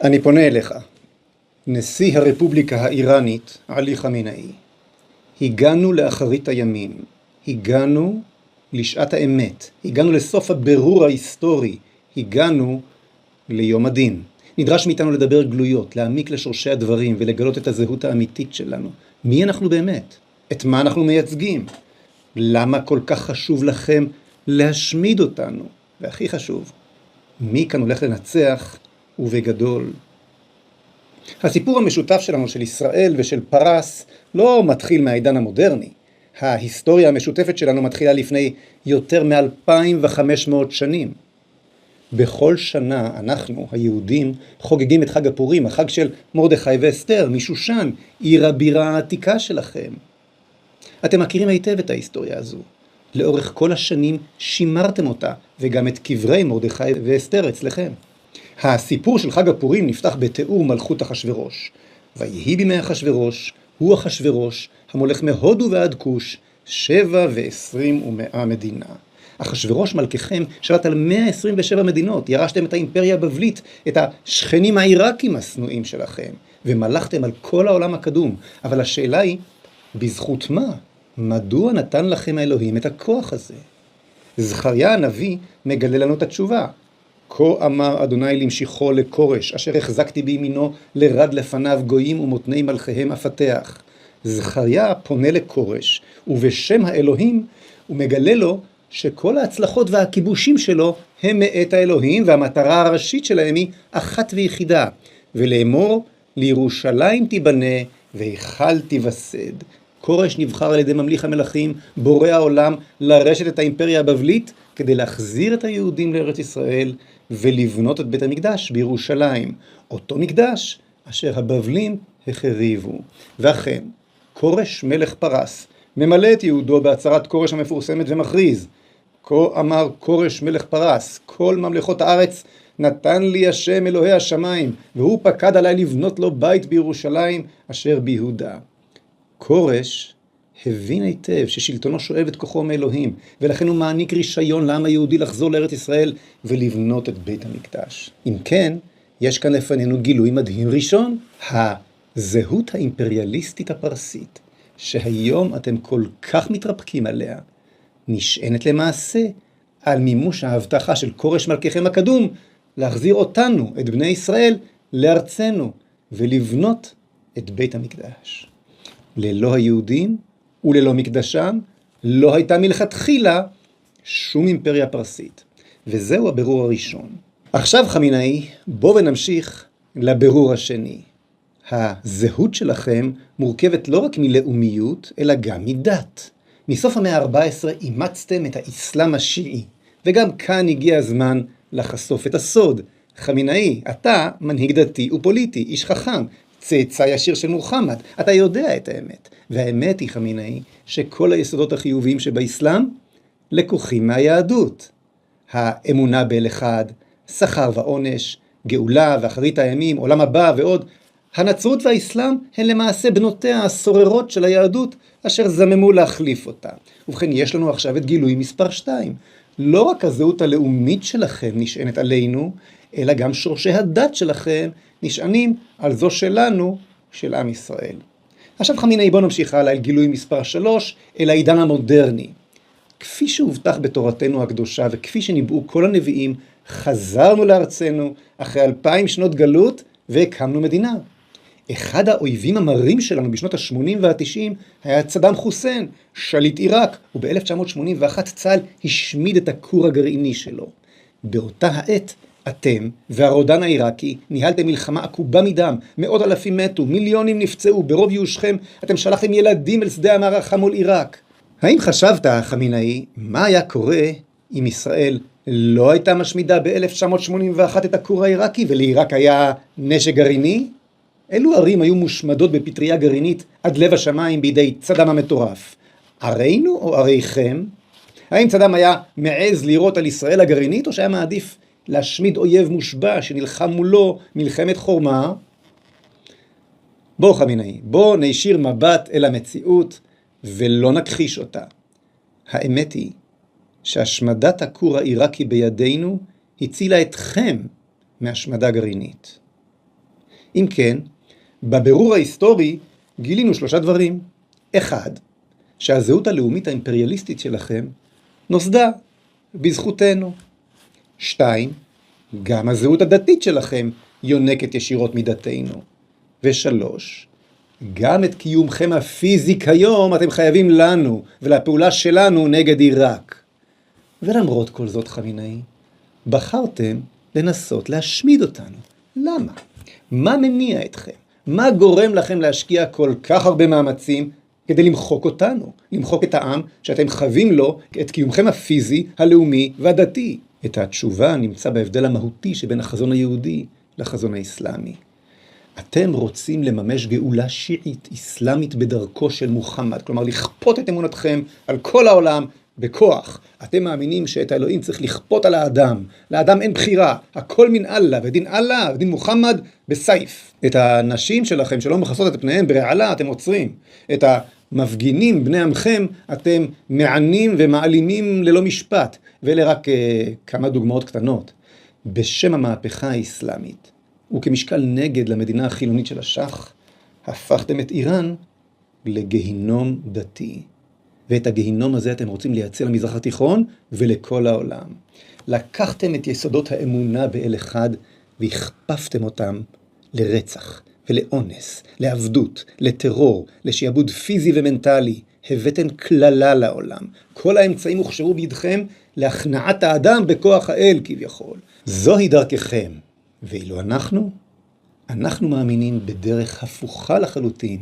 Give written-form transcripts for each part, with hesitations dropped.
אני פונה אליך, נשיא הרפובליקה האיראנית, עלי חמינאי. הגענו לאחרית הימים, הגענו לשעת האמת, הגענו לסוף הבירור ההיסטורי, הגענו ליום הדין. נדרש מאיתנו לדבר גלויות, להעמיק לשורשי הדברים ולגלות את הזהות האמיתית שלנו. מי אנחנו באמת? את מה אנחנו מייצגים? למה כל כך חשוב לכם להשמיד אותנו? והכי חשוב, מי כאן הולך לנצח ובגדול? הסיפור המשותף שלנו, של ישראל ושל פרס, לא מתחיל מהעידן המודרני. ההיסטוריה המשותפת שלנו מתחילה לפני יותר מ-2500 שנים. בכל שנה אנחנו, היהודים, חוגגים את חג הפורים, החג של מרדכי ואסתר, משושן, עיר הבירה העתיקה שלכם. אתם מכירים היטב את ההיסטוריה הזו. לאורך כל השנים שימרתם אותה, וגם את קברי מרדכי ואסתר אצלכם. הסיפור של חג הפורים נפתח בתיאור מלכות אחשוורוש. ויהי בימי אחשוורוש, הוא אחשוורוש, המולך מהודו ועד כוש, 27 מדינה. אחשוורוש מלככם שרת על 127 מדינות, ירשתם את האימפריה הבבלית, את השכנים העיראקים השנואים שלכם, ומלכתם על כל העולם הקדום. אבל השאלה היא, בזכות מה? מדוע נתן לכם האלוהים את הכוח הזה? זכריה הנביא מגלה לנו את התשובה. כה אמר אדוני למשיחו לקורש, אשר החזקתי בימינו לרד לפניו גויים ומותני מלכיהם אפתח. זכריה פונה לקורש, ובשם האלוהים הוא מגלה לו שכל ההצלחות והכיבושים שלו הם מאת האלוהים, והמטרה הראשית שלהם היא אחת ויחידה, ולאמור לירושלים תיבנה והיכל תיווסד. קורש נבחר על ידי ממליך המלכים, בורא העולם, לרשת את האימפריה הבבלית, כדי להחזיר את היהודים לארץ ישראל, ולבנות את בית המקדש בירושלים. אותו מקדש אשר הבבלים החריבו. ואכן, קורש מלך פרס, ממלא את יהודו בהצהרת קורש המפורסמת ומכריז. כה אמר קורש מלך פרס, כל ממלכות הארץ נתן לי השם אלוהי השמיים, והוא פקד עליי לבנות לו בית בירושלים אשר ביהודה. קורש הבין היטב ששלטונו שואב את כוחו מאלוהים, ולכן הוא מעניק רישיון לעם היהודי לחזור לארץ ישראל ולבנות את בית המקדש. אם כן, יש כאן לפנינו גילוי מדהים ראשון, הזהות האימפריאליסטית הפרסית, שהיום אתם כל כך מתרפקים עליה, נשענת למעשה על מימוש ההבטחה של קורש מלככם הקדום, להחזיר אותנו, את בני ישראל, לארצנו, ולבנות את בית המקדש. ללא היהודים וללא מקדשם, לא הייתה מלכתחילה שום אימפריה פרסית. וזהו הבירור הראשון. עכשיו חמינאי, בואו ונמשיך לבירור השני. הזהות שלכם מורכבת לא רק מלאומיות, אלא גם מדת. מסוף המאה ה-14 אימצתם את האסלאם השיעי, וגם כאן הגיע הזמן לחשוף את הסוד. חמינאי, אתה מנהיג דתי ופוליטי, איש חכם, צאצא ישיר של מוחמד, אתה יודע את האמת. והאמת היא, חמינאי, שכל היסודות החיוביים שבאסלאם לקוחים מהיהדות. האמונה באל אחד, שכר ועונש, גאולה ואחרית הימים, עולם הבא ועוד. הנצרות והאסלאם הן למעשה בנותיה הסוררות של היהדות, אשר זממו להחליף אותה. ובכן, יש לנו עכשיו את גילוי מספר 2. לא רק הזהות הלאומית שלכם נשענת עלינו, אלא גם שורשי הדת שלכם נשענים על זו שלנו, של עם ישראל. עכשיו חמינאי, בוא נמשיך הלאה אל גילוי מספר 3, אל העידן המודרני. כפי שהובטח בתורתנו הקדושה וכפי שניבאו כל הנביאים, חזרנו לארצנו אחרי 2000 שנות גלות והקמנו מדינה. אחד האויבים המרים שלנו בשנות ה-80 וה-90 היה סדאם חוסיין, שליט עיראק, וב-1981 צה"ל השמיד את הכור הגרעיני שלו. באותה העת אתם והרודן העיראקי ניהלתם מלחמה עקובה מדם, מאות אלפים מתו, מיליונים נפצעו, ברוב ייאושכם אתם שלחתם ילדים אל שדה המערכה מול עיראק. האם חשבת, חמינאי, מה היה קורה אם ישראל לא הייתה משמידה ב-1981 את הכור העיראקי ולעיראק היה נשק גרעיני? אילו ערים היו מושמדות בפטריה גרעינית עד לב השמיים בידי סדאם המטורף? ערינו או עריכם? האם סדאם היה מעז לירות על ישראל הגרעינית, או שהיה מעדיף להשמיד אויב מושבע שנלחם מולו מלחמת חורמה? בוא חמינאי, בוא נשיר מבט אל המציאות ולא נכחיש אותה. האמת היא שהשמדת הכור העיראקי בידינו הצילה אתכם מהשמדה גרעינית. אם כן, בבירור ההיסטורי גילינו 3 דברים. 1, שהזהות הלאומית האימפריאליסטית שלכם נוסדה בזכותנו. 2, גם הזהות הדתית שלכם יונקת ישירות מדתנו. ו3, גם את קיומכם הפיזי כיום אתם חייבים לנו ולפעולה שלנו נגד עיראק. ולמרות כל זאת, חמינאי, בחרתם לנסות להשמיד אותנו. למה? מה מניע אתכם? מה גורם לכם להשקיע כל כך הרבה מאמצים כדי למחוק אותנו? למחוק את העם שאתם חייבים לו את קיומכם הפיזי, הלאומי והדתי. את התשובה נמצא בהבדל המהותי שבין החזון היהודי לחזון האסלאמי. אתם רוצים לממש גאולה שיעית, אסלאמית בדרכו של מוחמד, כלומר לכפות את אמונתכם על כל העולם בכוח. אתם מאמינים שאת האלוהים צריך לכפות על האדם. לאדם אין בחירה, הכל מן אללה, ודין אללה, ודין מוחמד בסייף. את הנשים שלכם שלא מכסות את פניהם ברעלה אתם עוצרים. את המפגינים בני עמכם אתם מענים ומעלימים ללא משפט. ואלה רק כמה דוגמאות קטנות. בשם המהפכה האסלאמית, וכמשקל נגד למדינה החילונית של השח, הפכתם את איראן לגיהינום דתי. ואת הגיהינום הזה אתם רוצים לייצר למזרח התיכון ולכל העולם. לקחתם את יסודות האמונה באל אחד והכפפתם אותם לרצח ולאונס, לעבדות, לטרור, לשעבוד פיזי ומנטלי. הבאתם כללה לעולם. כל האמצעים הוכשרו בידכם להכנעת האדם בכוח האל כביכול. זוהי דרככם. ואילו אנחנו מאמינים בדרך הפוכה לחלוטין.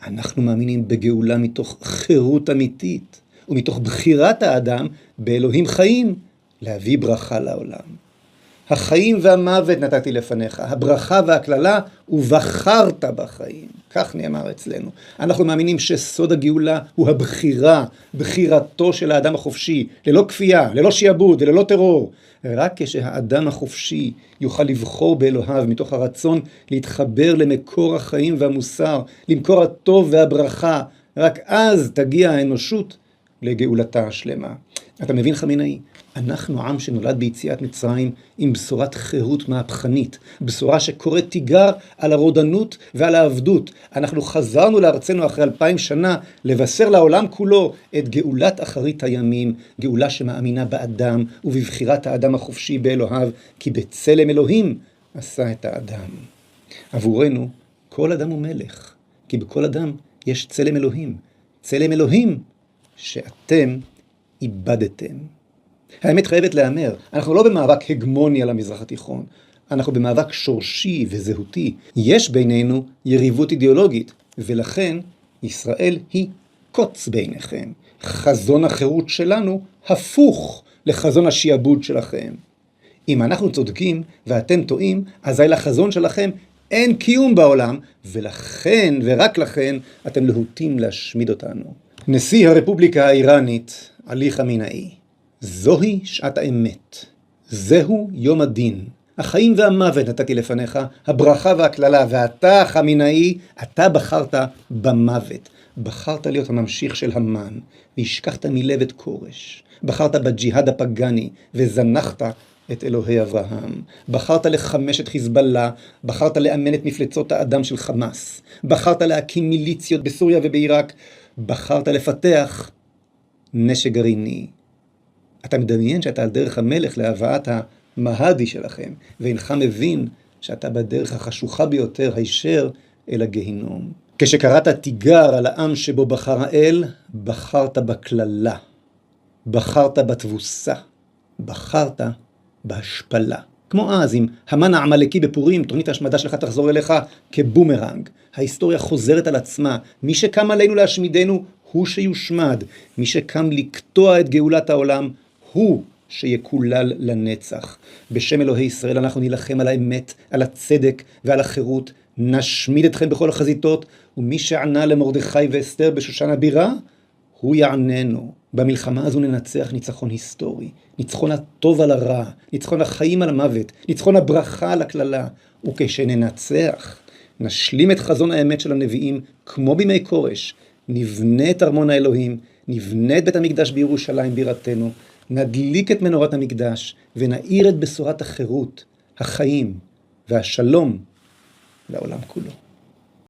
אנחנו מאמינים בגאולה מתוך חירות אמיתית, ומתוך בחירת האדם באלוהים חיים, להביא ברכה לעולם. החיים והמוות נתתי לפניך, הברכה והכללה, ובחרת בחיים. כך נאמר אצלנו. אנחנו מאמינים שסוד הגאולה הוא הבחירה, בחירתו של האדם החופשי, ללא כפייה, ללא שיעבוד וללא טרור. רק כשהאדם החופשי יוכל לבחור באלוהיו מתוך הרצון להתחבר למקור החיים והמוסר, למקור הטוב והברכה, רק אז תגיע האנושות לגאולתה השלמה. אתה מבין, חמינאי? אנחנו עם שנולד ביציאת מצרים עם בשורת חירות מהפכנית, בשורה שקוראת תיגר על הרודנות ועל העבדות. אנחנו חזרנו לארצנו אחרי 2000 שנה לבשר לעולם כולו את גאולת אחרית הימים, גאולה שמאמינה באדם ובבחירת האדם החופשי באלוהיו, כי בצלם אלוהים עשה את האדם. עבורנו כל אדם הוא מלך, כי בכל אדם יש צלם אלוהים, צלם אלוהים שאתם איבדתם. האמת חייבת להיאמר, אנחנו לא במאבק הגמוני על המזרח התיכון, אנחנו במאבק שורשי וזהותי. יש בינינו יריבות אידיאולוגית, ולכן ישראל היא קוץ ביניכם. חזון החירות שלנו הפוך לחזון השיעבוד שלכם. אם אנחנו צודקים ואתם טועים, אזי לחזון שלכם אין קיום בעולם, ולכן ורק לכן אתם להוטים להשמיד אותנו. נשיא הרפובליקה האיראנית, עלי חמינאי. זוהי שעת האמת. זהו יום הדין. החיים והמוות נתתי לפניך, הברכה והכללה, ואתה, חמינאי, אתה בחרת במוות. בחרת להיות הממשיך של המן, והשכחת מלב את כורש. בחרת בג'יהאד הפגני, וזנחת את אלוהי אברהם. בחרת לחמש את חיזבאללה, בחרת לאמן את מפלצות האדם של חמאס. בחרת להקים מיליציות בסוריה ובעיראק, בחרת לפתח נשק גרעיני. אתה מדמיין שאתה על דרך המלך להבאת המהדי שלכם, ואינך מבין שאתה בדרך החשוכה ביותר הישר אל הגיהינום. כשקראת תיגר על העם שבו בחר האל, בחרת בכללה, בחרת בתבוסה, בחרת בהשפלה. כמו אז, אם המן העמלקי בפורים, תוכנית ההשמדה שלך תחזור אליך כבומרנג. ההיסטוריה חוזרת על עצמה. מי שקם עלינו להשמידנו הוא שיושמד. מי שקם לקטוע את גאולת העולם הוא שיקולל לנצח. בשם אלוהי ישראל אנחנו נילחם על האמת, על הצדק ועל החירות. נשמיד אתכם בכל החזיתות, ומי שענה למרדכי ואסתר בשושן הבירה, הוא יעננו. במלחמה הזו ננצח ניצחון היסטורי, ניצחון הטוב על הרע, ניצחון החיים על המוות, ניצחון הברכה על הכללה. וכשננצח, נשלים את חזון האמת של הנביאים כמו בימי כורש, נבנה את ארמון האלוהים, נבנה את בית המקדש בירושלים בירתנו, נדליק את מנורת המקדש ונאיר את בשורת החירות, החיים והשלום לעולם כולו.